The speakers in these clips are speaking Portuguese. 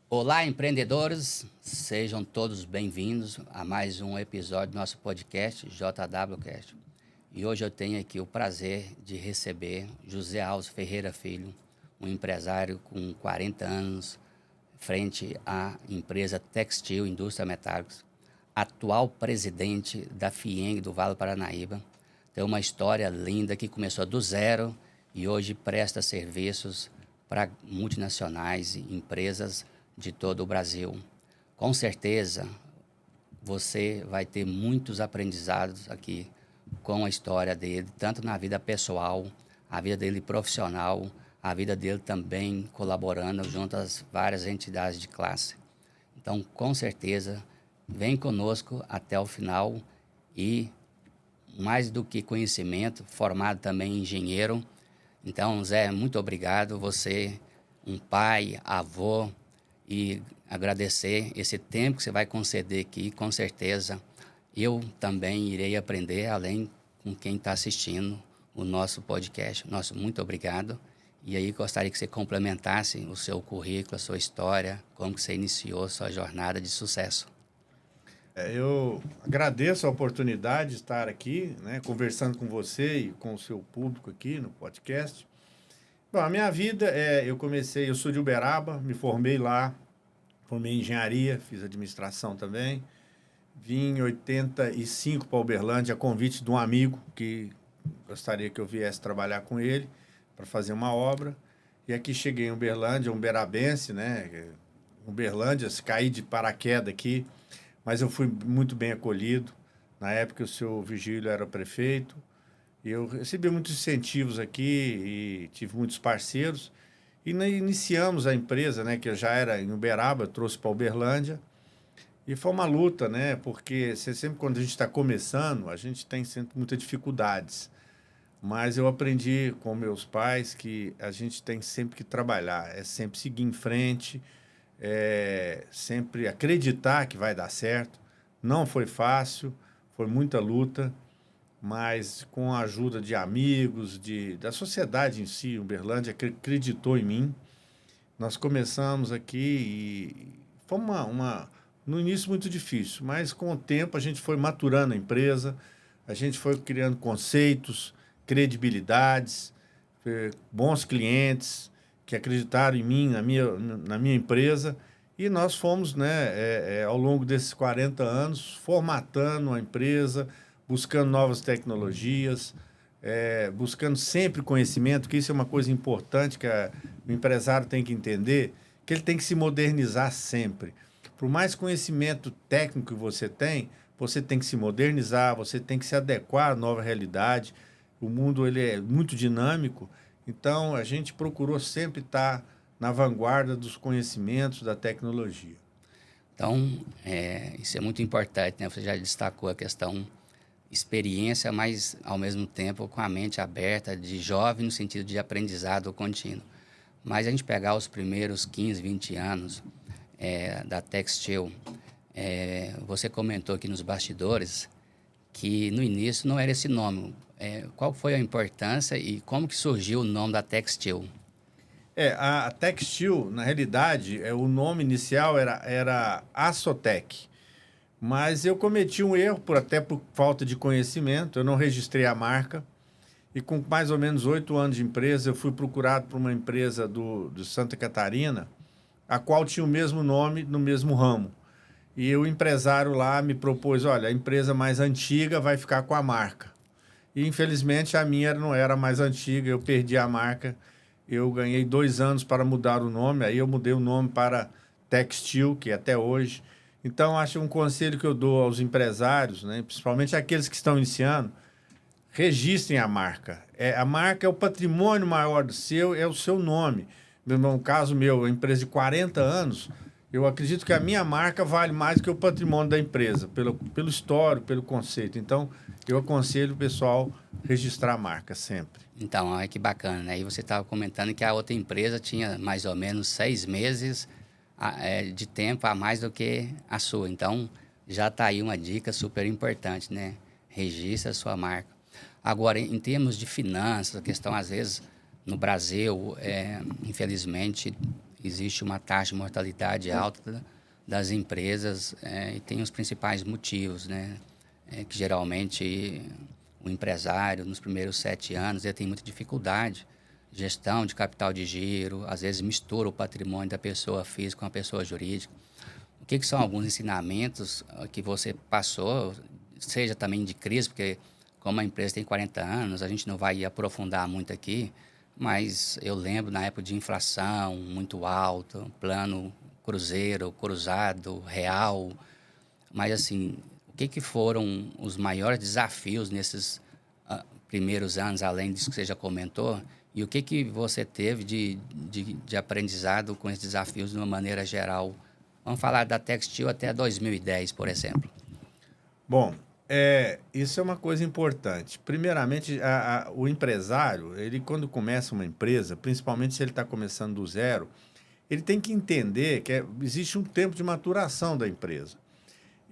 Olá, empreendedores, sejam todos bem-vindos a mais um episódio do nosso podcast JWCast. E hoje eu tenho aqui o prazer de receber José Alves Ferreira Filho, um empresário com 40 anos, frente à empresa Textil Indústria Metálicos, atual presidente da FIENG do Vale do Paranaíba. Tem uma história linda que começou do zero e hoje presta serviços para multinacionais e empresas de todo o Brasil. Com certeza, você vai ter muitos aprendizados aqui com a história dele, tanto na vida pessoal, a vida dele profissional, a vida dele também colaborando junto às várias entidades de classe. Então, com certeza, vem conosco até o final e, mais do que conhecimento, formado também em engenheiro. Então, Zé, muito obrigado. Você, um pai, avô, e agradecer esse tempo que você vai conceder aqui, com certeza eu também irei aprender, além com quem está assistindo o nosso podcast. Nosso muito obrigado. E aí gostaria que você complementasse o seu currículo, a sua história, como que você iniciou sua jornada de sucesso. Eu agradeço a oportunidade de estar aqui, né, conversando com você e com o seu público aqui no podcast. Bom, a minha vida, eu sou de Uberaba, me formei lá, formei em engenharia, fiz administração também. Vim em 85 para Uberlândia, a convite de um amigo que gostaria que eu viesse trabalhar com ele para fazer uma obra. E aqui cheguei em Uberlândia, uberabense, né? Uberlândia, caí de paraquedas aqui, mas eu fui muito bem acolhido. Na época o seu Vigílio era prefeito. E eu recebi muitos incentivos aqui e tive muitos parceiros. E iniciamos a empresa, né, que eu já era em Uberaba, eu trouxe para Uberlândia. E foi uma luta, né, porque sempre quando a gente está começando, a gente tem sempre muitas dificuldades. Mas eu aprendi com meus pais que a gente tem sempre que trabalhar, é sempre seguir em frente, é sempre acreditar que vai dar certo. Não foi fácil, foi muita luta, mas com a ajuda de amigos, da sociedade em si, Uberlândia acreditou em mim. Nós começamos aqui e foi no início muito difícil, mas com o tempo a gente foi maturando a empresa, a gente foi criando conceitos, credibilidades, bons clientes que acreditaram em mim, na minha empresa, e nós fomos, né, ao longo desses 40 anos, formatando a empresa, buscando novas tecnologias, buscando sempre conhecimento, que isso é uma coisa importante que o empresário tem que entender, que ele tem que se modernizar sempre. Por mais conhecimento técnico que você tem que se modernizar, você tem que se adequar à nova realidade. O mundo ele é muito dinâmico, então a gente procurou sempre estar na vanguarda dos conhecimentos da tecnologia. Então, isso é muito importante, né? Você já destacou a questão experiência, mas ao mesmo tempo com a mente aberta, de jovem no sentido de aprendizado contínuo. Mas a gente pegar os primeiros 15, 20 anos da Textil, você comentou aqui nos bastidores que no início não era esse nome. Qual foi a importância e como que surgiu o nome da Textil? A Textil, na realidade, o nome inicial era Açotec. Mas eu cometi um erro, até por falta de conhecimento, eu não registrei a marca. E com mais ou menos 8 anos de empresa, eu fui procurado por uma empresa de Santa Catarina, a qual tinha o mesmo nome no mesmo ramo. E o empresário lá me propôs, olha, a empresa mais antiga vai ficar com a marca. E infelizmente a minha não era mais antiga, eu perdi a marca. Eu ganhei 2 anos para mudar o nome, aí eu mudei o nome para Textil, que é até hoje. Então, acho um conselho que eu dou aos empresários, né, principalmente aqueles que estão iniciando, registrem a marca. A marca é o patrimônio maior do é o seu nome. No caso meu, a empresa de 40 anos, eu acredito que a minha marca vale mais que o patrimônio da empresa, pelo histórico, pelo conceito. Então, eu aconselho o pessoal registrar a marca sempre. Então, olha que bacana, né? E você estava comentando que a outra empresa tinha mais ou menos 6 meses de tempo a mais do que a sua. Então, já está aí uma dica super importante, né? Registra a sua marca. Agora, em termos de finanças, a questão, às vezes, no Brasil, infelizmente, existe uma taxa de mortalidade alta das empresas e tem os principais motivos, né? Que geralmente o empresário, nos primeiros 7 anos, ele tem muita dificuldade. Gestão de capital de giro, às vezes mistura o patrimônio da pessoa física com a pessoa jurídica. O que são alguns ensinamentos que você passou, seja também de crise, porque como a empresa tem 40 anos, a gente não vai aprofundar muito aqui, mas eu lembro na época de inflação muito alta, plano cruzeiro, cruzado, real, mas assim, o que foram os maiores desafios nesses primeiros anos, além disso que você já comentou, e o que você teve de aprendizado com esses desafios de uma maneira geral? Vamos falar da Textil até 2010, por exemplo. Bom, isso é uma coisa importante. Primeiramente, o empresário, ele quando começa uma empresa, principalmente se ele está começando do zero, ele tem que entender que existe um tempo de maturação da empresa.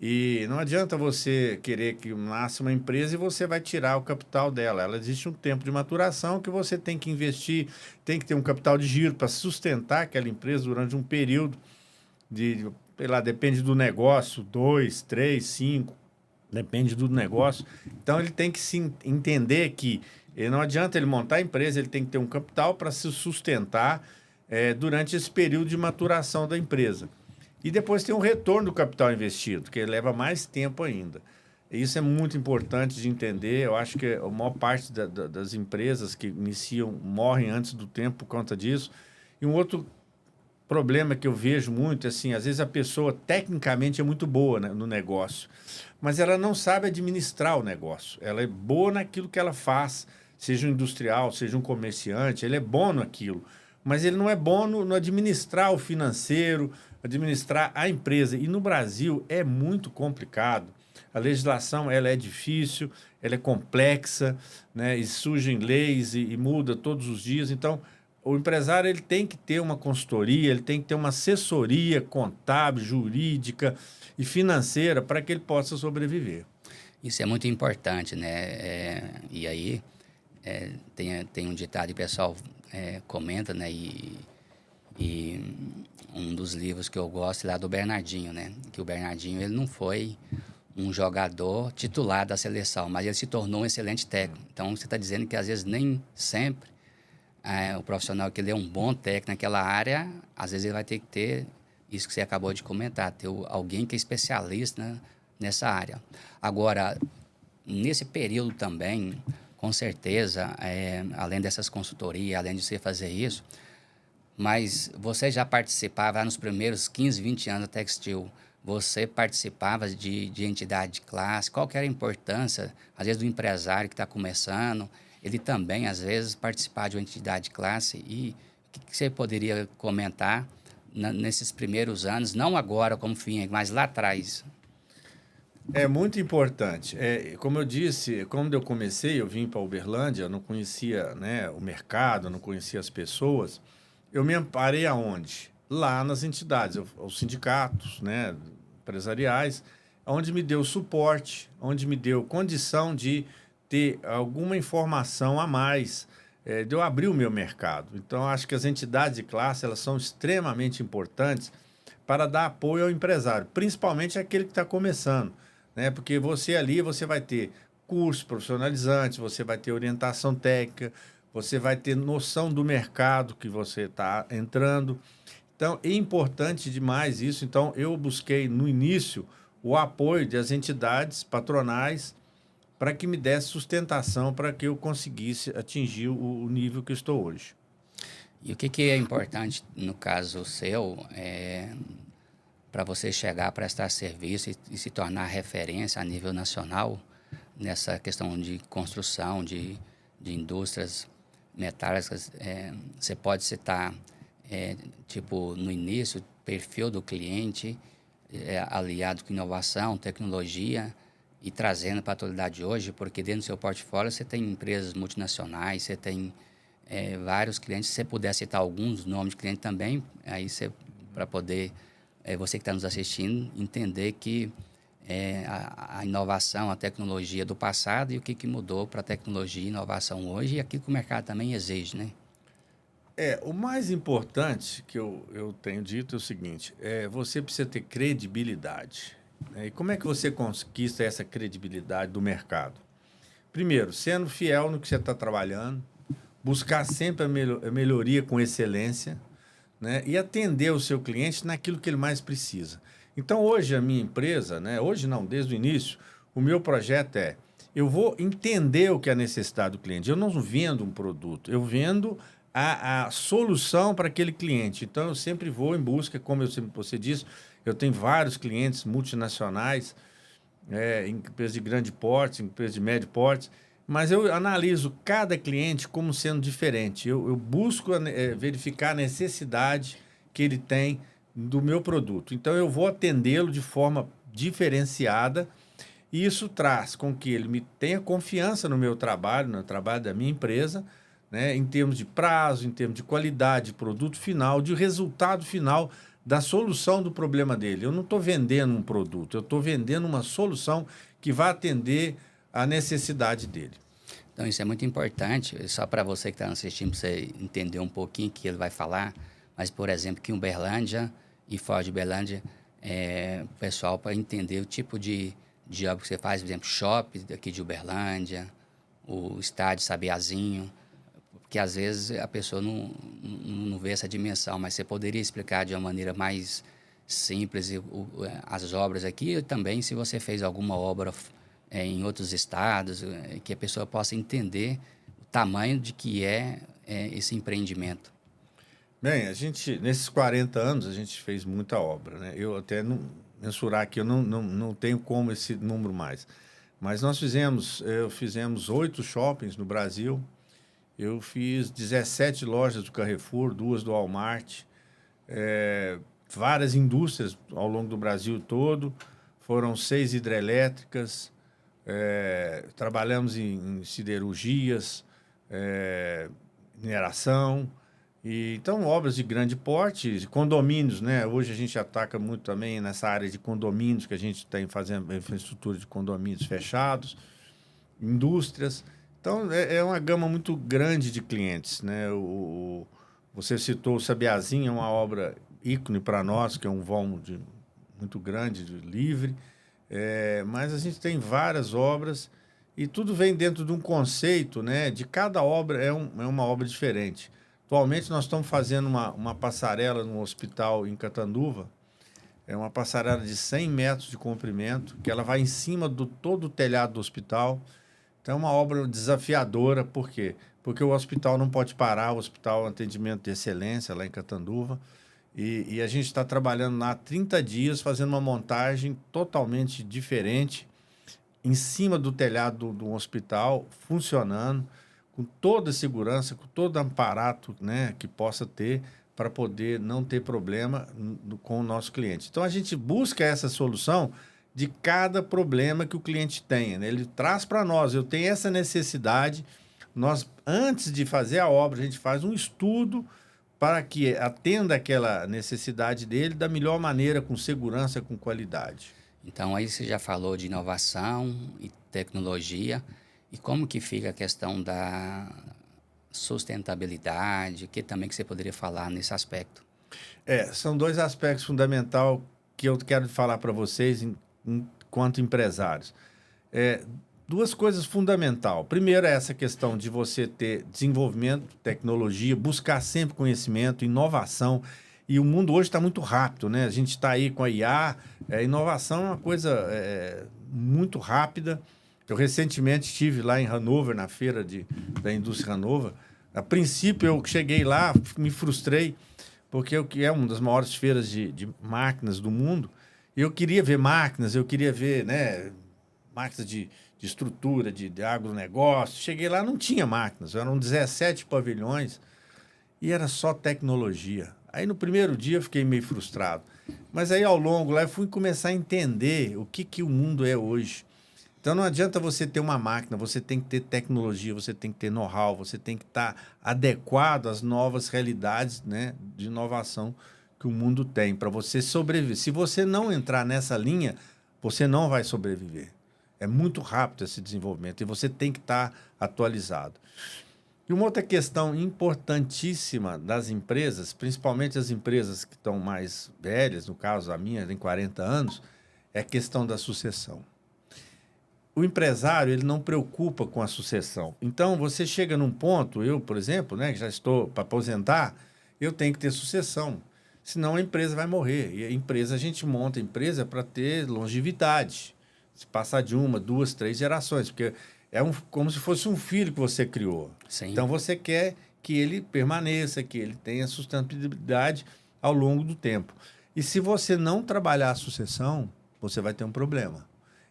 E não adianta você querer que nasça uma empresa e você vai tirar o capital dela. Ela existe um tempo de maturação que você tem que investir, tem que ter um capital de giro para sustentar aquela empresa durante um período sei lá, depende do negócio, 2, 3, 5, depende do negócio. Então ele tem que se entender que não adianta ele montar a empresa, ele tem que ter um capital para se sustentar durante esse período de maturação da empresa. E depois tem um retorno do capital investido, que leva mais tempo ainda. Isso é muito importante de entender. Eu acho que a maior parte das empresas que iniciam morrem antes do tempo por conta disso. E um outro problema que eu vejo muito, assim, às vezes a pessoa tecnicamente é muito boa, né, no negócio, mas ela não sabe administrar o negócio. Ela é boa naquilo que ela faz, seja um industrial, seja um comerciante, ele é bom naquilo, mas ele não é bom no administrar o financeiro, administrar a empresa. E no Brasil é muito complicado. A legislação ela é difícil, ela é complexa, né, e surgem leis e muda todos os dias. Então, o empresário ele tem que ter uma consultoria, ele tem que ter uma assessoria contábil, jurídica e financeira para que ele possa sobreviver. Isso é muito importante, né? E aí tem um ditado que o pessoal comenta, né? E um dos livros que eu gosto é lá do Bernardinho, né? Que o Bernardinho ele não foi um jogador titular da seleção, mas ele se tornou um excelente técnico. Então, você está dizendo que às vezes nem sempre o profissional que ele é um bom técnico naquela área, às vezes ele vai ter que ter isso que você acabou de comentar, ter alguém que é especialista nessa área. Agora, nesse período também, com certeza, além dessas consultorias, além de você fazer isso, mas você já participava nos primeiros 15, 20 anos da Textil, você participava de entidade de classe, qual que era a importância, às vezes, do empresário que está começando, ele também, às vezes, participar de uma entidade de classe? E o que você poderia comentar nesses primeiros anos, não agora como fim, mas lá atrás? É muito importante. Como eu disse, quando eu comecei, eu vim para Uberlândia, eu não conhecia, né, o mercado, não conhecia as pessoas. Eu me amparei aonde? Lá nas entidades, os sindicatos, né, empresariais, onde me deu suporte, onde me deu condição de ter alguma informação a mais, de eu abrir o meu mercado. Então, acho que as entidades de classe elas são extremamente importantes para dar apoio ao empresário, principalmente aquele que está começando, né? Porque você ali você vai ter cursos profissionalizantes, você vai ter orientação técnica, você vai ter noção do mercado que você está entrando. Então, é importante demais isso. Então, eu busquei no início o apoio das entidades patronais para que me desse sustentação para que eu conseguisse atingir o nível que estou hoje. E o que é importante, no caso seu, para você chegar a prestar serviço e se tornar referência a nível nacional nessa questão de construção, de indústrias metálicas? Você pode citar, tipo, no início, perfil do cliente, aliado com inovação, tecnologia, e trazendo para a atualidade de hoje, porque dentro do seu portfólio você tem empresas multinacionais, você tem vários clientes. Se você puder citar alguns nomes de cliente também, aí para poder, você que está nos assistindo, entender que a inovação, a tecnologia do passado e o que mudou para a tecnologia e inovação hoje e aquilo que o mercado também exige, né? O mais importante que eu tenho dito é o seguinte, você precisa ter credibilidade. Né? E como é que você conquista essa credibilidade do mercado? Primeiro, sendo fiel no que você está trabalhando, buscar sempre a melhoria com excelência, né? E atender o seu cliente naquilo que ele mais precisa. Então, hoje, a minha empresa, né? Hoje não, desde o início, o meu projeto eu vou entender o que é a necessidade do cliente. Eu não vendo um produto, eu vendo a solução para aquele cliente. Então, eu sempre vou em busca, como você disse, eu tenho vários clientes multinacionais, empresas de grande porte, empresas de médio porte, mas eu analiso cada cliente como sendo diferente. Eu busco verificar a necessidade que ele tem do meu produto. Então, eu vou atendê-lo de forma diferenciada e isso traz com que ele me tenha confiança no meu trabalho, no trabalho da minha empresa, né, em termos de prazo, em termos de qualidade, de produto final, de resultado final da solução do problema dele. Eu não estou vendendo um produto, eu estou vendendo uma solução que vai atender a necessidade dele. Então, isso é muito importante, só para você que está assistindo, para você entender um pouquinho o que ele vai falar. Mas, por exemplo, que Uberlândia e Fora de Uberlândia, o pessoal para entender o tipo de obra que você faz, por exemplo, shopping aqui de Uberlândia, o estádio Sabiazinho, porque às vezes a pessoa não vê essa dimensão, mas você poderia explicar de uma maneira mais simples as obras aqui, e também se você fez alguma obra em outros estados, que a pessoa possa entender o tamanho de que é esse empreendimento. Bem, a gente, nesses 40 anos, a gente fez muita obra, né? Eu até não mensurar aqui, eu não tenho como esse número mais. Mas fizemos 8 shoppings no Brasil, eu fiz 17 lojas do Carrefour, 2 do Walmart, várias indústrias ao longo do Brasil todo, foram 6 hidrelétricas, trabalhamos em siderurgias, mineração, então obras de grande porte, condomínios, né? Hoje a gente ataca muito também nessa área de condomínios, que a gente tem fazendo infraestrutura de condomínios fechados, indústrias. Então, é uma gama muito grande de clientes, né? Você citou o Sabiazinho, é uma obra ícone para nós, que é um vão muito grande, livre. Mas a gente tem várias obras e tudo vem dentro de um conceito, né? De cada obra é uma obra diferente. Atualmente, nós estamos fazendo uma passarela no hospital em Catanduva. É uma passarela de 100 metros de comprimento, que ela vai em cima do todo o telhado do hospital. Então, é uma obra desafiadora. Por quê? Porque o hospital não pode parar, o hospital é um atendimento de excelência lá em Catanduva. E a gente está trabalhando lá há 30 dias, fazendo uma montagem totalmente diferente, em cima do telhado do hospital, funcionando, com toda a segurança, com todo o aparato, né, que possa ter para poder não ter problema com o nosso cliente. Então, a gente busca essa solução de cada problema que o cliente tenha, né? Ele traz para nós, eu tenho essa necessidade, nós, antes de fazer a obra, a gente faz um estudo para que atenda aquela necessidade dele da melhor maneira, com segurança, com qualidade. Então, aí você já falou de inovação e tecnologia. E como que fica a questão da sustentabilidade? O que também que você poderia falar nesse aspecto? São 2 aspectos fundamentais que eu quero falar para vocês enquanto empresários. 2 coisas fundamentais. Primeiro é essa questão de você ter desenvolvimento, tecnologia, buscar sempre conhecimento, inovação. E o mundo hoje está muito rápido, né? A gente está aí com a IA, inovação é uma coisa muito rápida. Eu recentemente estive lá em Hannover, na feira da indústria Hannover. A princípio, eu cheguei lá, me frustrei, porque é uma das maiores feiras de máquinas do mundo. E eu queria ver máquinas, eu queria ver, né, máquinas de estrutura, de agronegócio. Cheguei lá, não tinha máquinas, eram 17 pavilhões e era só tecnologia. Aí, no primeiro dia, eu fiquei meio frustrado. Mas aí, ao longo, lá, eu fui começar a entender o que o mundo é hoje. Então, não adianta você ter uma máquina, você tem que ter tecnologia, você tem que ter know-how, você tem que estar adequado às novas realidades, né, de inovação que o mundo tem, para você sobreviver. Se você não entrar nessa linha, você não vai sobreviver. É muito rápido esse desenvolvimento e você tem que estar atualizado. E uma outra questão importantíssima das empresas, principalmente as empresas que estão mais velhas, no caso a minha tem 40 anos, é a questão da sucessão. O empresário, ele não preocupa com a sucessão. Então, você chega num ponto, eu, por exemplo, né, que já estou para aposentar, eu tenho que ter sucessão. Senão a empresa vai morrer. E a empresa, a gente monta a empresa para ter longevidade. Se passar de uma, duas, três gerações. Porque como se fosse um filho que você criou. Sim. Então, você quer que ele permaneça, que ele tenha sustentabilidade ao longo do tempo. E se você não trabalhar a sucessão, você vai ter um problema.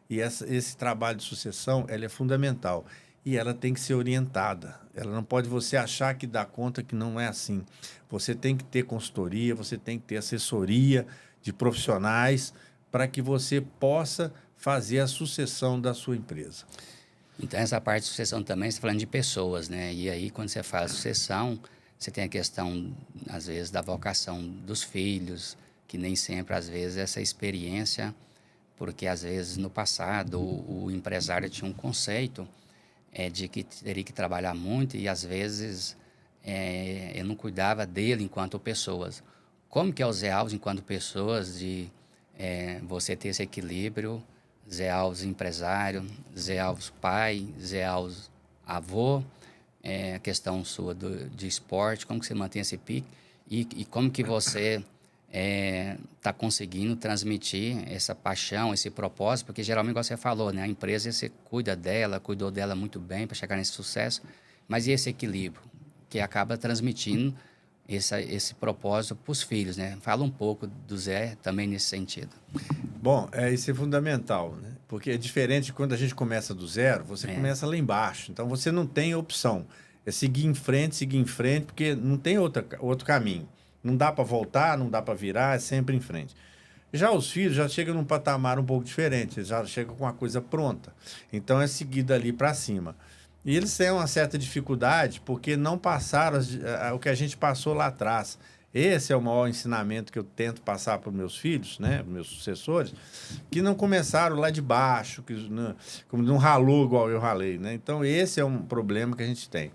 E esse trabalho de sucessão, ela é fundamental. E ela tem que ser orientada. Ela não pode você achar que dá conta que não é assim. Você tem que ter consultoria, você tem que ter assessoria de profissionais para que você possa fazer a sucessão da sua empresa. Então, essa parte de sucessão também, você está falando de pessoas, né? E aí, quando você faz sucessão, você tem a questão, às vezes, da vocação dos filhos, que nem sempre, às vezes, essa experiência, porque, às vezes, no passado, o empresário tinha um conceito de que teria que trabalhar muito e, às vezes, eu não cuidava dele enquanto pessoas. Como que é o Zé Alves enquanto pessoas de você ter esse equilíbrio, Zé Alves empresário, Zé Alves pai, Zé Alves avô, a questão sua de esporte, como que você mantém esse pique e como que você está conseguindo transmitir essa paixão, esse propósito, porque geralmente, igual você falou, né, a empresa você cuida dela, cuidou dela muito bem para chegar nesse sucesso, mas e esse equilíbrio que acaba transmitindo esse propósito para os filhos, né? Fala um pouco do Zé também nesse sentido. Bom, isso é fundamental, né? Porque é diferente de quando a gente começa do zero, você começa lá embaixo. Então, você não tem opção. É seguir em frente, porque não tem outro caminho. Não dá para voltar, não dá para virar, é sempre em frente. Já os filhos já chegam num patamar um pouco diferente, eles já chegam com a coisa pronta. Então, é seguir dali para cima. E eles têm uma certa dificuldade porque não passaram o que a gente passou lá atrás. Esse é o maior ensinamento que eu tento passar para os meus filhos, né, meus sucessores, que não começaram lá de baixo, que como não ralou igual eu ralei, né? Então, esse é um problema que a gente tem.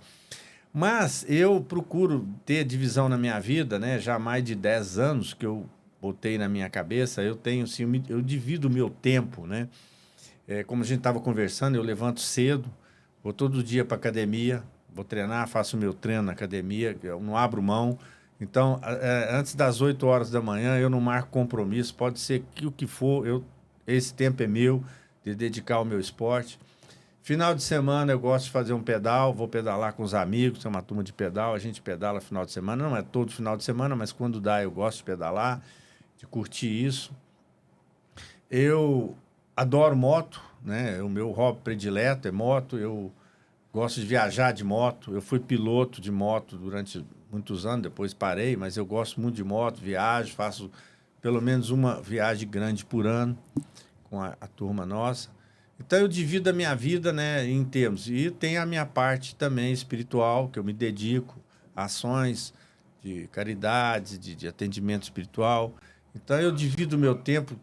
Mas eu procuro ter divisão na minha vida, né? Já há mais de 10 anos que eu botei na minha cabeça, eu tenho, assim, eu divido o meu tempo, né? Como a gente estava conversando, eu levanto cedo, vou todo dia para academia, vou treinar, faço o meu treino na academia, eu não abro mão. Então, antes das 8 horas da manhã, eu não marco compromisso, pode ser o que for, esse tempo é meu, de dedicar ao meu esporte. Final de semana, eu gosto de fazer um pedal, vou pedalar com os amigos, tem uma turma de pedal, a gente pedala final de semana, não é todo final de semana, mas quando dá eu gosto de pedalar, de curtir isso. Eu adoro moto, né? O meu hobby predileto é moto, eu gosto de viajar de moto, eu fui piloto de moto durante muitos anos, depois parei, mas eu gosto muito de moto, viajo, faço pelo menos uma viagem grande por ano com a turma nossa. Então, eu divido a minha vida, né, em termos. E tem a minha parte também espiritual, que eu me dedico a ações de caridade, de atendimento espiritual. Então, eu divido o meu tempo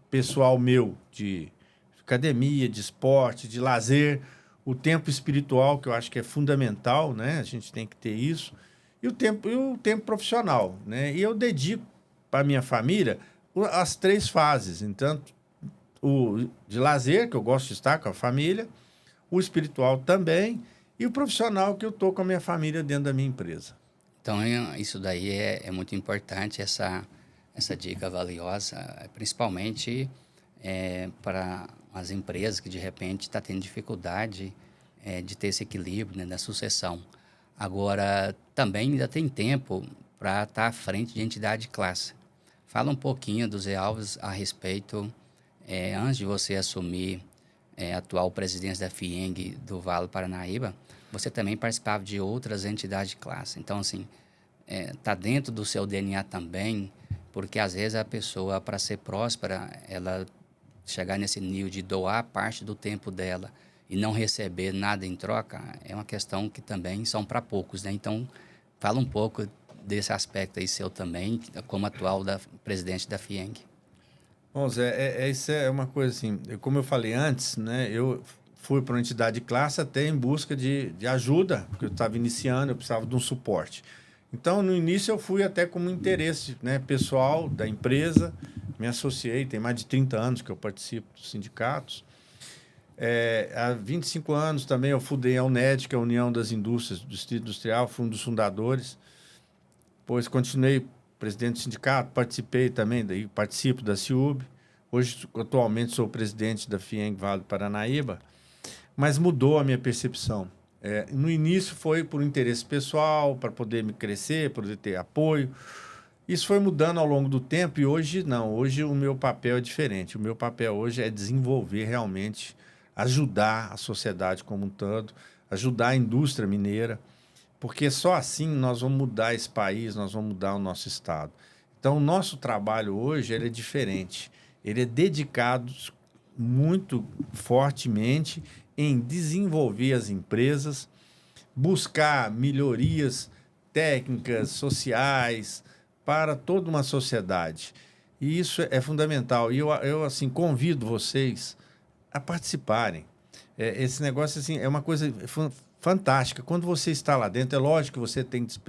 pessoal meu de academia, de esporte, de lazer, o tempo espiritual, que eu acho que é fundamental, né? A gente tem que ter isso. E o tempo profissional, né? E eu dedico para a minha família as 3 fases. Então, o de lazer, que eu gosto de estar com a família, o espiritual também, e o profissional, que eu estou com a minha família dentro da minha empresa. Então, isso daí é muito importante, essa dica valiosa, principalmente para as empresas que, de repente, estão tendo dificuldade de ter esse equilíbrio, né, da sucessão. Agora, também ainda tem tempo para estar à frente de entidade de classe. Fala um pouquinho do Zé Alves a respeito, antes de você assumir a atual presidência da FIENG do Vale do Paranaíba, você também participava de outras entidades de classe. Então, assim, está dentro do seu DNA também, porque às vezes a pessoa, para ser próspera, ela chegar nesse nível de doar parte do tempo dela e não receber nada em troca, é uma questão que também são para poucos, né? Então, fala um pouco desse aspecto aí seu também, como atual presidente da FIENG. Bom, Zé, isso é uma coisa assim, como eu falei antes, né? Eu fui para uma entidade de classe até em busca de ajuda, porque eu estava iniciando, eu precisava de um suporte. Então, no início, eu fui até como interesse, né, pessoal da empresa, me associei, tem mais de 30 anos que eu participo dos sindicatos. Há 25 anos também eu fundei a UNED, que é a União das Indústrias do Distrito Industrial, fui um dos fundadores. Depois continuei presidente do sindicato, participei também, daí participo da CIUB. Hoje, atualmente, sou presidente da FIENG Vale do Paranaíba, mas mudou a minha percepção. No início foi por interesse pessoal, para poder me crescer, poder ter apoio. Isso foi mudando ao longo do tempo e hoje não. Hoje o meu papel é diferente. O meu papel hoje é desenvolver realmente, ajudar a sociedade como um todo, ajudar a indústria mineira, porque só assim nós vamos mudar esse país, nós vamos mudar o nosso estado. Então, o nosso trabalho hoje ele é diferente. Ele é dedicado muito fortemente em desenvolver as empresas, buscar melhorias técnicas, sociais, para toda uma sociedade. E isso é fundamental. E eu assim, convido vocês a participarem. Esse negócio assim, é uma coisa fantástica. Quando você está lá dentro, é lógico que você tem que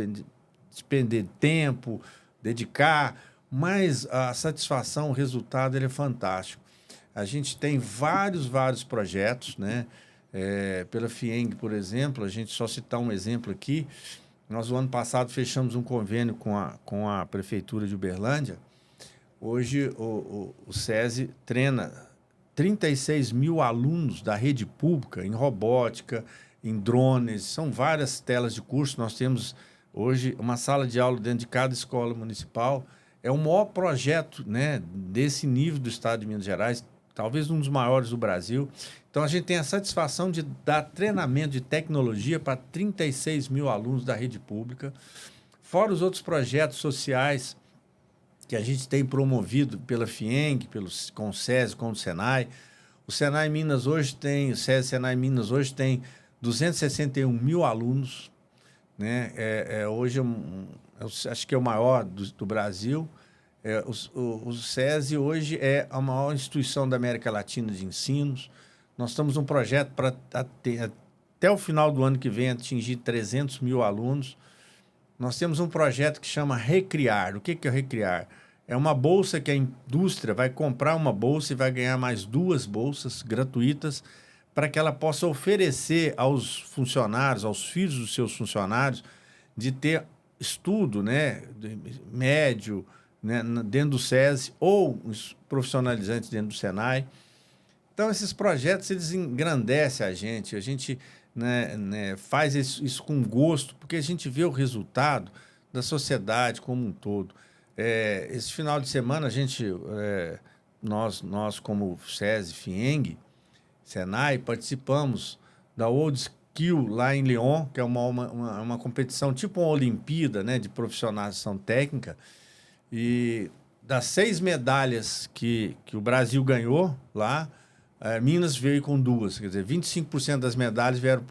despender tempo, dedicar, mas a satisfação, o resultado, ele é fantástico. A gente tem vários projetos, né? Pela FIENG, por exemplo, a gente só citar um exemplo aqui. Nós, no ano passado, fechamos um convênio com a Prefeitura de Uberlândia. Hoje, o SESI treina 36 mil alunos da rede pública em robótica, em drones. São várias telas de curso. Nós temos, hoje, uma sala de aula dentro de cada escola municipal. É o maior projeto, né, desse nível do estado de Minas Gerais, talvez um dos maiores do Brasil. Então, a gente tem a satisfação de dar treinamento de tecnologia para 36 mil alunos da rede pública, fora os outros projetos sociais que a gente tem promovido pela FIENG, com o SESI, com o SENAI. O SENAI Minas hoje tem, o SESI Senai Minas hoje tem 261 mil alunos, né? Hoje, acho que é o maior do Brasil. O SESI hoje é a maior instituição da América Latina de ensinos. Nós estamos num projeto para até o final do ano que vem atingir 300 mil alunos. Nós temos um projeto que chama Recriar. O que é o Recriar? É uma bolsa que a indústria vai comprar uma bolsa e vai ganhar mais 2 bolsas gratuitas para que ela possa oferecer aos funcionários, aos filhos dos seus funcionários, de ter estudo, né, médio, né, dentro do SESI ou os profissionalizantes dentro do SENAI. Então, esses projetos, eles engrandecem a gente faz isso com gosto, porque a gente vê o resultado da sociedade como um todo. Esse final de semana, nós como SESI, FIENG, SENAI, participamos da World Skill lá em Lyon, que é uma competição tipo uma Olimpíada, né, de profissionalização técnica. E das 6 medalhas que o Brasil ganhou lá, Minas veio com 2, quer dizer, 25% das medalhas vieram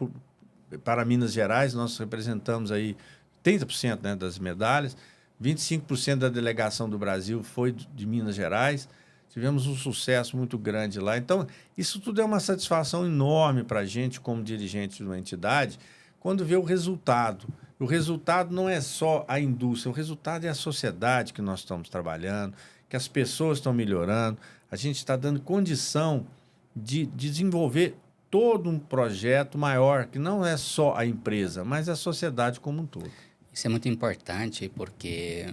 para Minas Gerais, nós representamos aí 30%, né, das medalhas, 25% da delegação do Brasil foi de Minas Gerais, tivemos um sucesso muito grande lá. Então, isso tudo é uma satisfação enorme para a gente, como dirigente de uma entidade, quando vê o resultado. O resultado não é só a indústria, o resultado é a sociedade que nós estamos trabalhando, que as pessoas estão melhorando, a gente está dando condição de desenvolver todo um projeto maior, que não é só a empresa, mas a sociedade como um todo. Isso é muito importante porque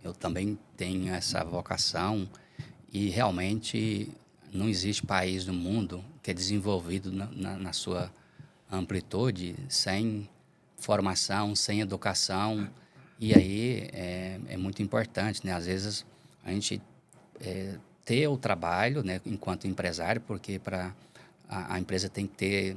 eu também tenho essa vocação e realmente não existe país no mundo que é desenvolvido na sua amplitude sem formação, sem educação. E aí é muito importante, né? Às vezes a gente ter o trabalho, né, enquanto empresário, porque a empresa tem que ter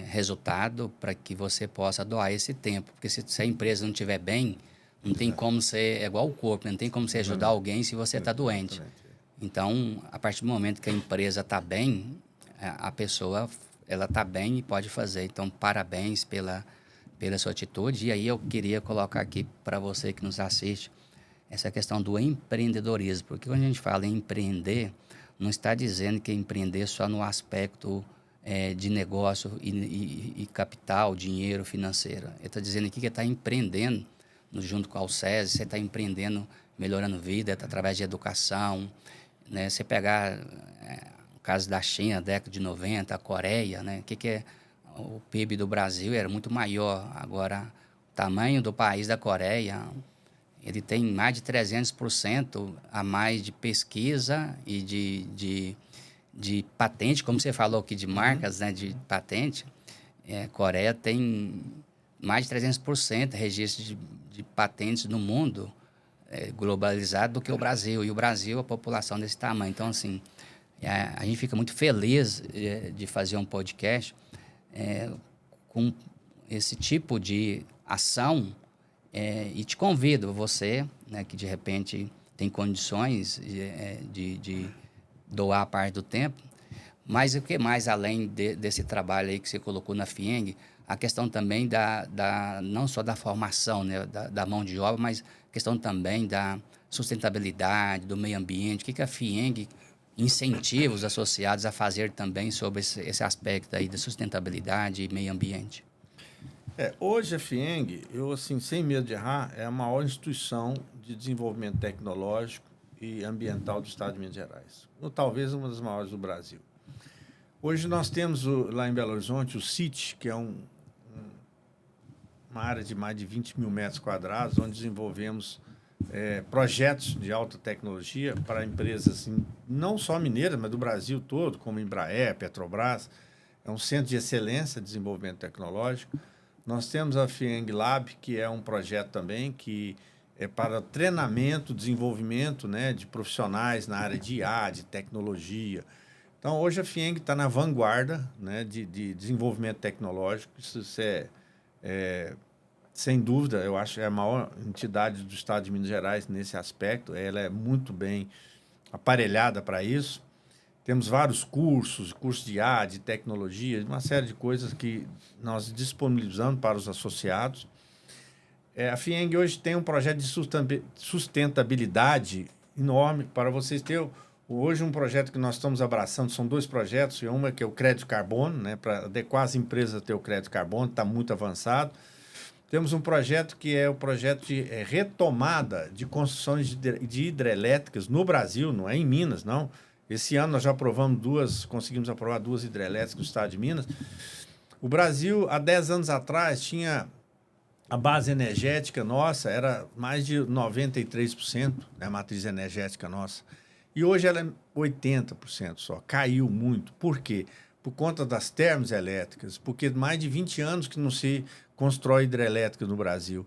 resultado para que você possa doar esse tempo. Porque se a empresa não estiver bem, não tem como ser igual o corpo, não tem como você ajudar alguém se você está doente. Então, a partir do momento que a empresa está bem, a pessoa ela está bem e pode fazer. Então, parabéns pela sua atitude. E aí eu queria colocar aqui para você que nos assiste essa questão do empreendedorismo. Porque quando a gente fala em empreender, não está dizendo que é empreender só no aspecto de negócio e capital, dinheiro, financeiro. Ele está dizendo aqui que está empreendendo junto com a Alcese, você está empreendendo, melhorando vida através de educação, né? Você pegar o caso da China, década de 90, a Coreia, né? Que é o PIB do Brasil era muito maior. Agora, o tamanho do país da Coreia, ele tem mais de 300% a mais de pesquisa e de patente, como você falou aqui, de marcas, né, de patente. Coreia tem mais de 300% registro de patentes no mundo globalizado do que o Brasil. E o Brasil, a população desse tamanho. Então, assim, a gente fica muito feliz de fazer um podcast com esse tipo de ação e te convido, você, né, que de repente tem condições de doar parte do tempo, mas o que mais além desse trabalho aí que você colocou na FIENG, a questão também não só da formação, né, da mão de obra, mas a questão também da sustentabilidade, do meio ambiente, o que a FIENG incentiva os associados a fazer também sobre esse aspecto aí da sustentabilidade e meio ambiente? Hoje a FIENG, eu assim, sem medo de errar, é a maior instituição de desenvolvimento tecnológico e ambiental do estado de Minas Gerais. Ou talvez uma das maiores do Brasil. Hoje nós temos lá em Belo Horizonte o CIT, que é uma área de mais de 20 mil metros quadrados, onde desenvolvemos projetos de alta tecnologia para empresas assim, não só mineiras, mas do Brasil todo, como Embraer, Petrobras. É um centro de excelência de desenvolvimento tecnológico. Nós temos a FIENG Lab, que é um projeto também que é para treinamento, desenvolvimento, né, de profissionais na área de IA, de tecnologia. Então, hoje a FIENG está na vanguarda, né, de desenvolvimento tecnológico. Isso sem dúvida, eu acho que é a maior entidade do estado de Minas Gerais nesse aspecto. Ela é muito bem aparelhada para isso. Temos vários cursos de IA, de tecnologia, uma série de coisas que nós disponibilizamos para os associados. A FIENG hoje tem um projeto de sustentabilidade enorme para vocês terem. Hoje um projeto que nós estamos abraçando, são 2 projetos, e uma que é o crédito carbono, né, para adequar as empresas a ter o crédito carbono, está muito avançado. Temos um projeto que é o projeto de retomada de construções de hidrelétricas no Brasil, não é em Minas, não. Esse ano nós já conseguimos aprovar 2 hidrelétricas no estado de Minas. O Brasil, há 10 anos atrás, tinha a base energética nossa, era mais de 93%, né, a matriz energética nossa. E hoje ela é 80% só, caiu muito. Por quê? Por conta das termoelétricas, porque mais de 20 anos que não se constrói hidrelétrica no Brasil.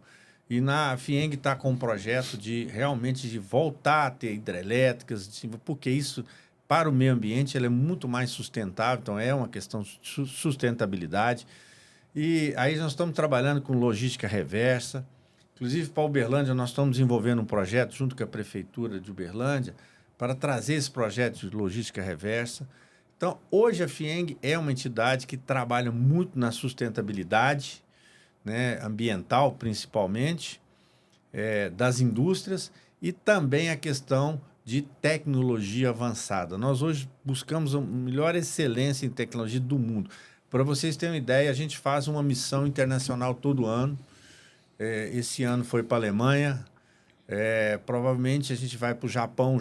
E na FIENG está com um projeto de realmente de voltar a ter hidrelétricas, porque isso, para o meio ambiente, ela é muito mais sustentável, então é uma questão de sustentabilidade. E aí nós estamos trabalhando com logística reversa. Inclusive, para Uberlândia, nós estamos desenvolvendo um projeto junto com a Prefeitura de Uberlândia para trazer esse projeto de logística reversa. Então, hoje a FIENG é uma entidade que trabalha muito na sustentabilidade, né, ambiental, principalmente, das indústrias, e também a questão de tecnologia avançada. Nós hoje buscamos a melhor excelência em tecnologia do mundo. Para vocês terem uma ideia, a gente faz uma missão internacional todo ano. Esse ano foi para a Alemanha. Provavelmente a gente vai para o Japão.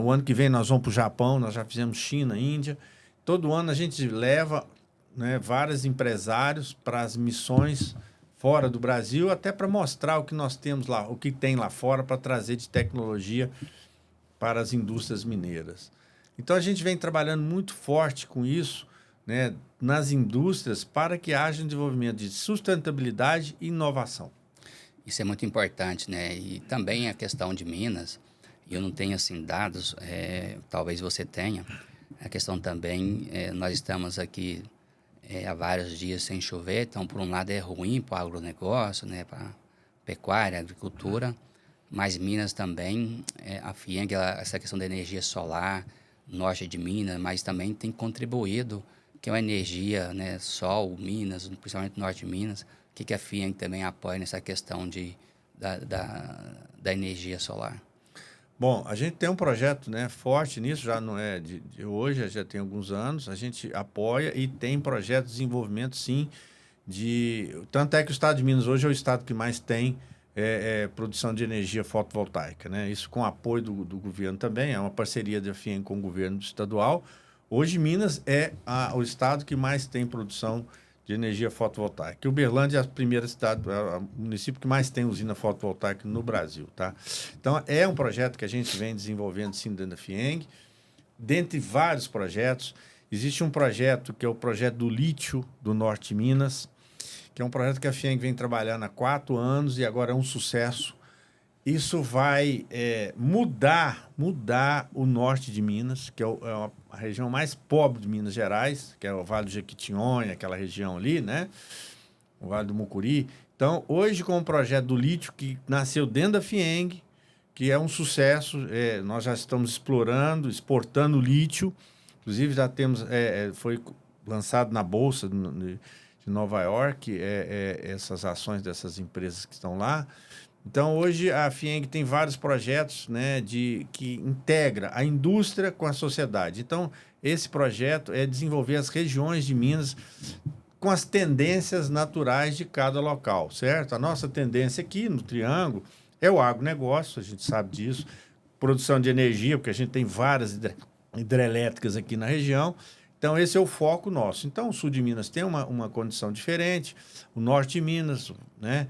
O ano que vem nós vamos para o Japão, nós já fizemos China, Índia. Todo ano a gente leva, né, vários empresários para as missões fora do Brasil, até para mostrar o que nós temos lá, o que tem lá fora para trazer de tecnologia para as indústrias mineiras. Então a gente vem trabalhando muito forte com isso, né, nas indústrias, para que haja um desenvolvimento de sustentabilidade e inovação. Isso é muito importante, né? E também a questão de Minas, eu não tenho assim dados, talvez você tenha, a questão também, nós estamos aqui há vários dias sem chover, então por um lado é ruim para o agronegócio, né, para a pecuária, agricultura, mas Minas também, a FIENG, essa questão da energia solar, norte de Minas, mas também tem contribuído, que é uma energia, né, sol, Minas, principalmente norte de Minas, o que a FIENG também apoia nessa questão da energia solar? Bom, a gente tem um projeto, né, forte nisso, já não é de hoje, já tem alguns anos. A gente apoia e tem projetos de desenvolvimento, sim, tanto é que o estado de Minas hoje é o estado que mais tem produção de energia fotovoltaica, né? Isso com apoio do governo também, é uma parceria da FIEM com o governo estadual. Hoje, Minas é o estado que mais tem produção de energia fotovoltaica. Uberlândia é a primeira cidade, o município que mais tem usina fotovoltaica no Brasil, tá? Então, é um projeto que a gente vem desenvolvendo, sim, dentro da FIENG. Dentre vários projetos, existe um projeto que é o projeto do lítio do Norte de Minas, que é um projeto que a FIENG vem trabalhando há 4 anos e agora é um sucesso. Isso vai mudar o norte de Minas, que é a região mais pobre de Minas Gerais, que é o Vale do Jequitinhonha, aquela região ali, né? O Vale do Mucuri. Então, hoje, com o projeto do lítio, que nasceu dentro da FIENG, que é um sucesso, nós já estamos exportando lítio. Inclusive, já temos, foi lançado na Bolsa de Nova York, essas ações dessas empresas que estão lá. Então, hoje, a FIENG tem vários projetos, né, que integra a indústria com a sociedade. Então, esse projeto é desenvolver as regiões de Minas com as tendências naturais de cada local, certo? A nossa tendência aqui no Triângulo é o agronegócio, a gente sabe disso, produção de energia, porque a gente tem várias hidrelétricas aqui na região. Então, esse é o foco nosso. Então, o sul de Minas tem uma condição diferente, o norte de Minas, né?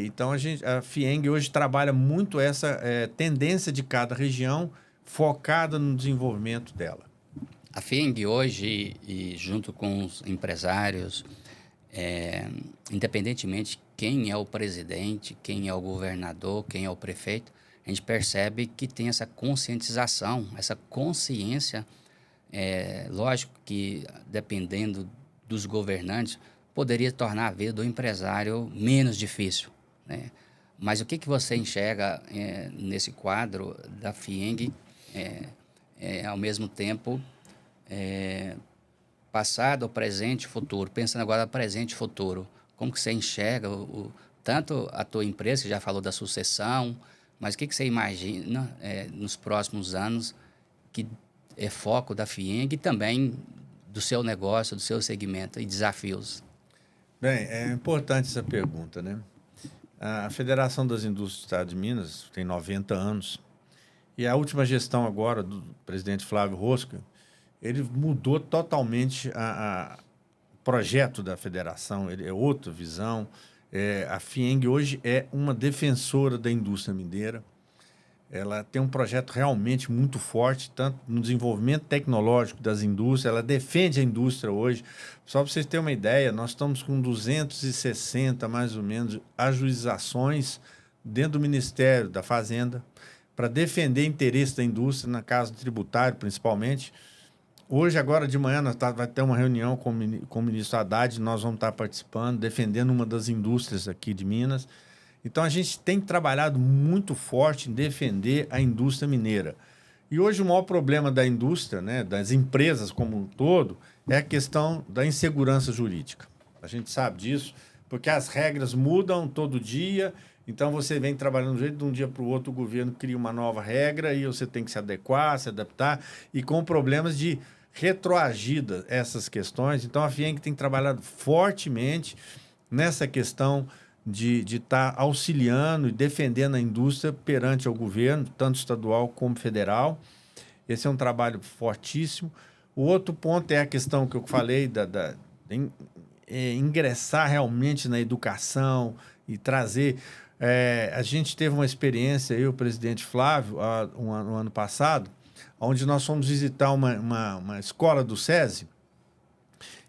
Então, a FIENG hoje trabalha muito essa tendência de cada região, focada no desenvolvimento dela. A FIENG hoje, e junto com os empresários, independentemente quem é o presidente, quem é o governador, quem é o prefeito, a gente percebe que tem essa conscientização, essa consciência. Lógico que, dependendo dos governantes, poderia tornar a vida do empresário menos difícil, né? Mas o que você enxerga nesse quadro da FIENG, ao mesmo tempo, passado, presente e futuro? Pensando agora no presente e futuro, como que você enxerga tanto a tua empresa, que já falou da sucessão, mas o que você imagina nos próximos anos que é foco da FIENG e também do seu negócio, do seu segmento e desafios? Bem, é importante essa pergunta, né? A Federação das Indústrias do Estado de Minas tem 90 anos e a última gestão agora do presidente Flávio Rosca, ele mudou totalmente o projeto da federação, ele é outra visão. A FIENG hoje é uma defensora da indústria mineira. Ela tem um projeto realmente muito forte, tanto no desenvolvimento tecnológico das indústrias, ela defende a indústria hoje. Só para vocês terem uma ideia, nós estamos com 260, mais ou menos, ajuizações dentro do Ministério da Fazenda para defender interesse da indústria, na casa tributária, principalmente. Hoje, agora de manhã, vai ter uma reunião com o ministro Haddad, nós vamos estar participando, defendendo uma das indústrias aqui de Minas. Então, a gente tem trabalhado muito forte em defender a indústria mineira. E hoje o maior problema da indústria, né, das empresas como um todo, é a questão da insegurança jurídica. A gente sabe disso, porque as regras mudam todo dia, então você vem trabalhando de um dia para o outro, o governo cria uma nova regra e você tem que se adequar, se adaptar, e com problemas de retroagir essas questões. Então, a FIENG tem trabalhado fortemente nessa questão de estar auxiliando e defendendo a indústria perante o governo, tanto estadual como federal. Esse é um trabalho fortíssimo. O outro ponto é a questão que eu falei, ingressar realmente na educação e trazer... a gente teve uma experiência, eu e o presidente Flávio, no ano passado, onde nós fomos visitar uma escola do SESI,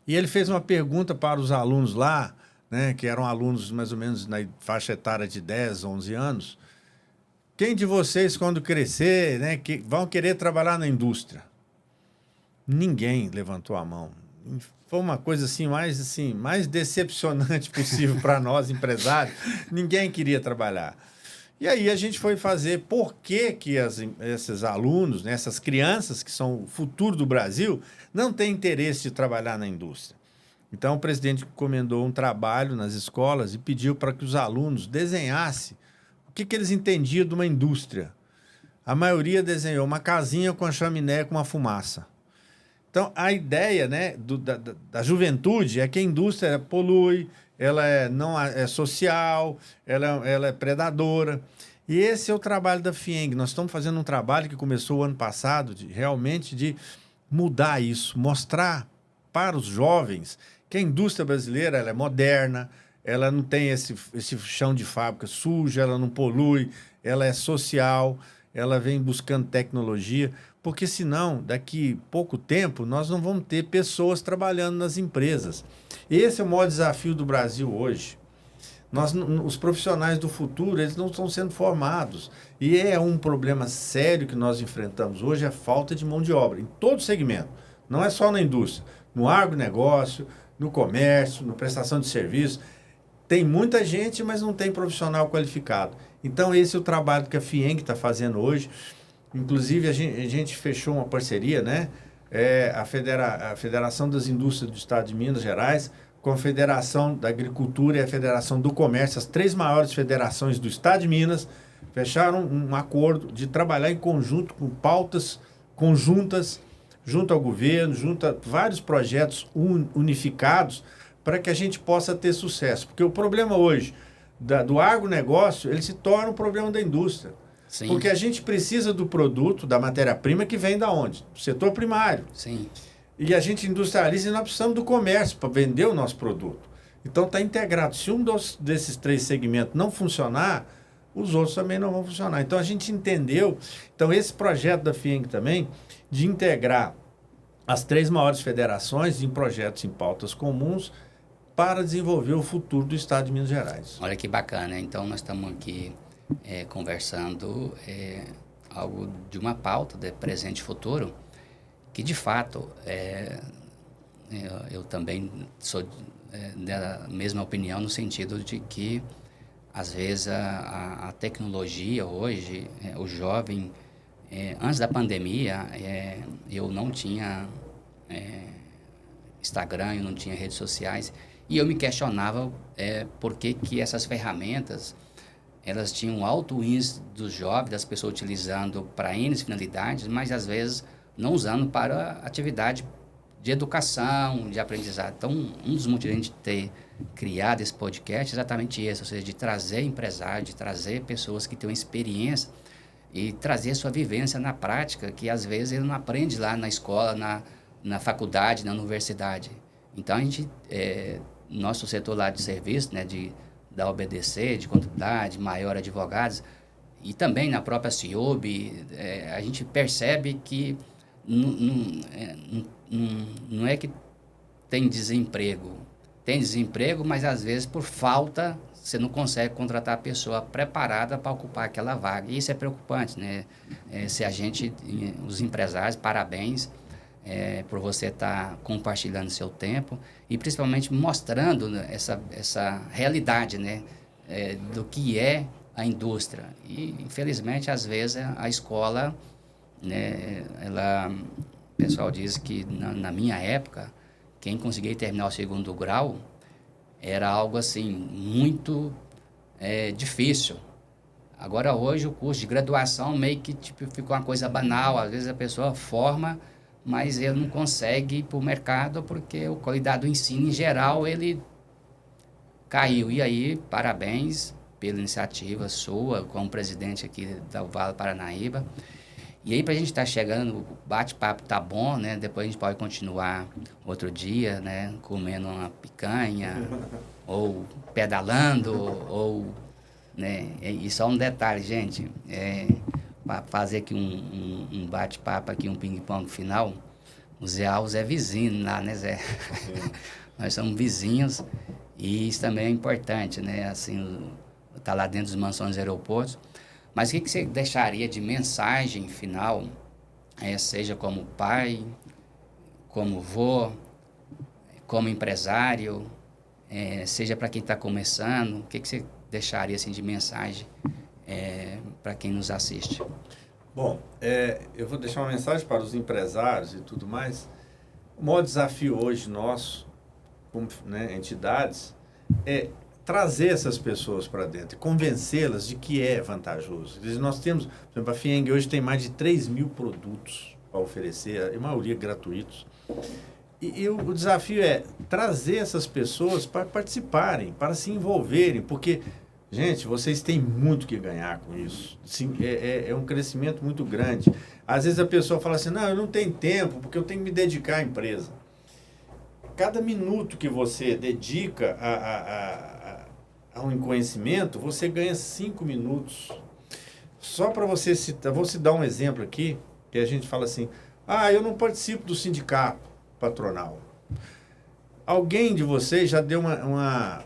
e ele fez uma pergunta para os alunos lá, né, que eram alunos mais ou menos na faixa etária de 10, 11 anos. Quem de vocês, quando crescer, né, vão querer trabalhar na indústria? Ninguém levantou a mão. Foi uma coisa mais decepcionante possível para nós, empresários. Ninguém queria trabalhar. E aí a gente foi fazer por que esses alunos, né, essas crianças que são o futuro do Brasil, não têm interesse de trabalhar na indústria. Então, o presidente encomendou um trabalho nas escolas e pediu para que os alunos desenhassem o que eles entendiam de uma indústria. a maioria desenhou uma casinha com a chaminé com uma fumaça. Então, a ideia, né, da juventude é que a indústria polui, ela não é social, ela é predadora. E esse é o trabalho da FIENG. Nós estamos fazendo um trabalho que começou o ano passado, realmente de mudar isso, mostrar para os jovens que a indústria brasileira ela é moderna, ela não tem esse chão de fábrica sujo, ela não polui, ela é social, ela vem buscando tecnologia, porque senão, daqui pouco tempo, nós não vamos ter pessoas trabalhando nas empresas. Esse é o maior desafio do Brasil hoje. Os profissionais do futuro, eles não estão sendo formados. E é um problema sério que nós enfrentamos hoje, a falta de mão de obra, em todo segmento. Não é só na indústria, no agronegócio, no comércio, na prestação de serviço. Tem muita gente, mas não tem profissional qualificado. Então, esse é o trabalho que a FIENG está fazendo hoje. Inclusive, a gente fechou uma parceria, né? A Federação das Indústrias do Estado de Minas Gerais, com a Federação da Agricultura e a Federação do Comércio, as 3 maiores federações do Estado de Minas, fecharam um acordo de trabalhar em conjunto com pautas conjuntas, junto ao governo, junto a vários projetos unificados, para que a gente possa ter sucesso. Porque o problema hoje do agronegócio, ele se torna um problema da indústria. Sim. Porque a gente precisa do produto, da matéria-prima que vem da onde? Do setor primário. Sim. E a gente industrializa e nós precisamos do comércio para vender o nosso produto. Então está integrado. Se um desses 3 segmentos não funcionar, os outros também não vão funcionar. Então a gente entendeu. Então esse projeto da FIENG também, de integrar as 3 maiores federações em projetos em pautas comuns para desenvolver o futuro do Estado de Minas Gerais. Olha que bacana. Então nós estamos aqui conversando algo de uma pauta de presente e futuro, que de fato eu também sou da mesma opinião, no sentido de que às vezes a tecnologia hoje, o jovem, antes da pandemia, eu não tinha Instagram, eu não tinha redes sociais, e eu me questionava por que essas ferramentas elas tinham um alto índice dos jovens, das pessoas utilizando para N finalidades, mas às vezes não usando para atividade de educação, de aprendizado. Então, um dos motivos de a gente ter criado esse podcast é exatamente esse, ou seja, de trazer empresários, de trazer pessoas que têm uma experiência e trazer sua vivência na prática, que às vezes ele não aprende lá na escola, na faculdade, na universidade. Então, a gente, nosso setor lá de serviço, né, da OBDC, de contabilidade, maior advogados, e também na própria CIOB, a gente percebe que não é que tem desemprego. Tem desemprego, mas às vezes por falta você não consegue contratar a pessoa preparada para ocupar aquela vaga. E isso é preocupante, né? Se a gente, os empresários, parabéns por você estar compartilhando seu tempo e principalmente mostrando essa realidade, né? Do que é a indústria. E, infelizmente, às vezes a escola, né, o pessoal diz que na minha época, quem conseguia terminar o 2º grau era algo assim muito difícil. Agora hoje o curso de graduação meio que ficou uma coisa banal, às vezes a pessoa forma, mas ele não consegue ir para o mercado porque a qualidade do ensino em geral ele caiu. E aí, parabéns pela iniciativa sua como presidente aqui da Vale Paranaíba. E aí, para a gente estar chegando, o bate-papo tá bom, né? Depois a gente pode continuar outro dia, né? Comendo uma picanha, ou pedalando, ou... né? E só um detalhe, gente, para fazer aqui um bate-papo, aqui um ping-pong final, o Zé Alves é vizinho lá, né, Zé? Nós somos vizinhos e isso também é importante, né? Assim, tá lá dentro dos mansões dos aeroportos. Mas o que você deixaria de mensagem final, seja como pai, como avô, como empresário, seja para quem está começando, o que você deixaria assim, de mensagem para quem nos assiste? Bom, eu vou deixar uma mensagem para os empresários e tudo mais. O maior desafio hoje nosso, como entidades, é trazer essas pessoas para dentro e convencê-las de que é vantajoso. Nós temos, por exemplo, a FIENG hoje tem mais de 3.000 produtos para oferecer, a maioria gratuitos. E o desafio é trazer essas pessoas para participarem, para se envolverem, porque, gente, vocês têm muito que ganhar com isso. Sim, é um crescimento muito grande. Às vezes a pessoa fala assim, não, eu não tenho tempo, porque eu tenho que me dedicar à empresa. Cada minuto que você dedica a um conhecimento, você ganha 5 minutos. Só para você citar, vou te dar um exemplo aqui, que a gente fala assim, eu não participo do sindicato patronal. Alguém de vocês já deu uma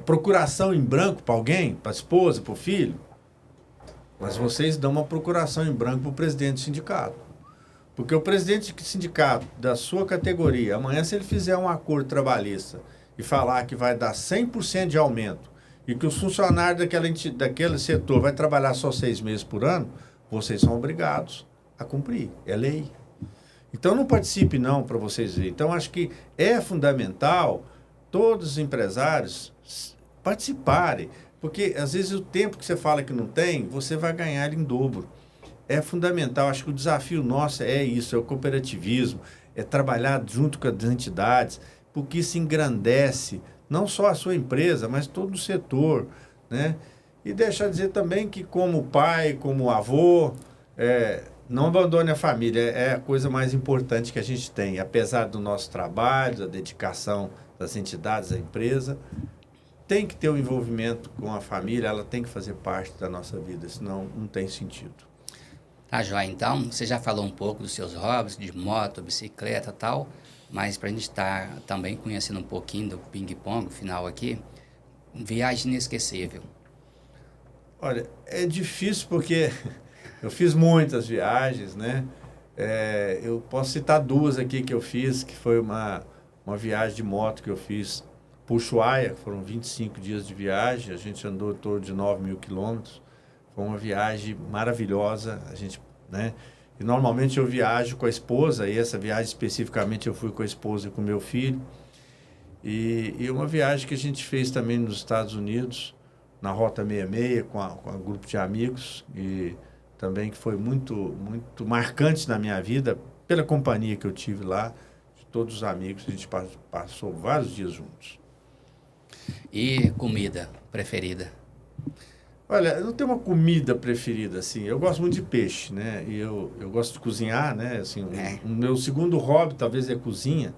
procuração em branco para alguém, para a esposa, para o filho? Mas vocês dão uma procuração em branco para o presidente do sindicato. Porque o presidente do sindicato da sua categoria, amanhã, se ele fizer um acordo trabalhista e falar que vai dar 100% de aumento e que os funcionários daquele setor vai trabalhar só 6 meses por ano, vocês são obrigados a cumprir. É lei. Então, não participe, não, para vocês verem. Então, acho que é fundamental todos os empresários participarem. Porque, às vezes, o tempo que você fala que não tem, você vai ganhar em dobro. É fundamental, acho que o desafio nosso é isso, é o cooperativismo, é trabalhar junto com as entidades, porque isso engrandece não só a sua empresa, mas todo o setor, né? E deixar dizer também que como pai, como avô, não abandone a família, é a coisa mais importante que a gente tem, apesar do nosso trabalho, da dedicação das entidades, da empresa, tem que ter um envolvimento com a família, ela tem que fazer parte da nossa vida, senão não tem sentido. Tá, joia. Então, você já falou um pouco dos seus hobbies, de moto, bicicleta e tal, mas para a gente estar também conhecendo um pouquinho do ping-pong, final aqui, viagem inesquecível. Olha, é difícil porque eu fiz muitas viagens, né? Eu posso citar 2 aqui que eu fiz, que foi uma viagem de moto que eu fiz por Ushuaia, foram 25 dias de viagem, a gente andou em torno de 9.000 quilômetros. Foi uma viagem maravilhosa, a gente, né? E normalmente eu viajo com a esposa, e essa viagem especificamente eu fui com a esposa e com o meu filho. E uma viagem que a gente fez também nos Estados Unidos, na Rota 66, com um grupo de amigos, e também que foi muito, muito marcante na minha vida, pela companhia que eu tive lá, de todos os amigos, a gente passou vários dias juntos. E comida preferida? Olha, eu não tenho uma comida preferida, assim. Eu gosto muito de peixe, né? E eu gosto de cozinhar, né? Assim, o meu segundo hobby talvez é cozinha.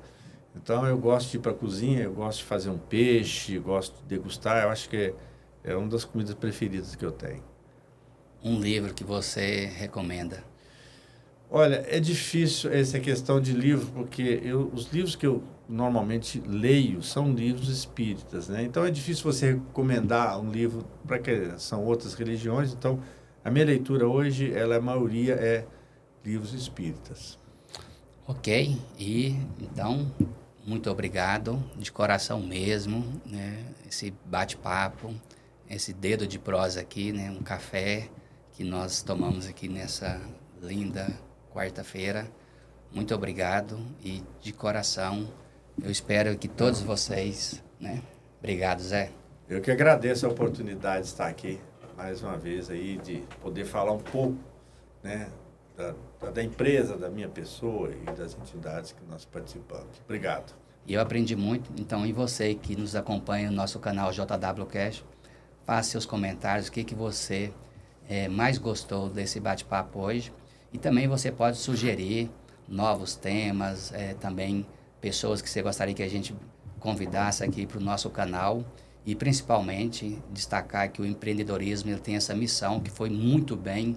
Então, eu gosto de ir para a cozinha, eu gosto de fazer um peixe, gosto de degustar. Eu acho que é uma das comidas preferidas que eu tenho. Um livro que você recomenda? Olha, é difícil essa questão de livro, porque os livros que eu normalmente leio são livros espíritas, né? Então é difícil você recomendar um livro para que são outras religiões. Então a minha leitura hoje, a maioria é livros espíritas. Ok, e então muito obrigado de coração mesmo, né? Esse bate-papo, esse dedo de prosa aqui, né? Um café que nós tomamos aqui nessa linda quarta-feira. Muito obrigado e de coração eu espero que todos vocês, né? Obrigado, Zé. Eu que agradeço a oportunidade de estar aqui mais uma vez aí, de poder falar um pouco, né, da empresa, da minha pessoa e das entidades que nós participamos. Obrigado. E eu aprendi muito, então, e você que nos acompanha no nosso canal JWCast, faça seus comentários, o que você mais gostou desse bate-papo hoje. E também você pode sugerir novos temas, também pessoas que você gostaria que a gente convidasse aqui para o nosso canal. E principalmente destacar que o empreendedorismo ele tem essa missão que foi muito bem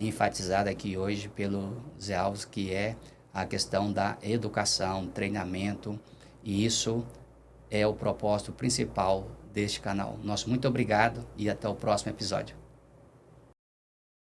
enfatizada aqui hoje pelo Zé Alves, que é a questão da educação, treinamento, e isso é o propósito principal deste canal. Nosso muito obrigado e até o próximo episódio.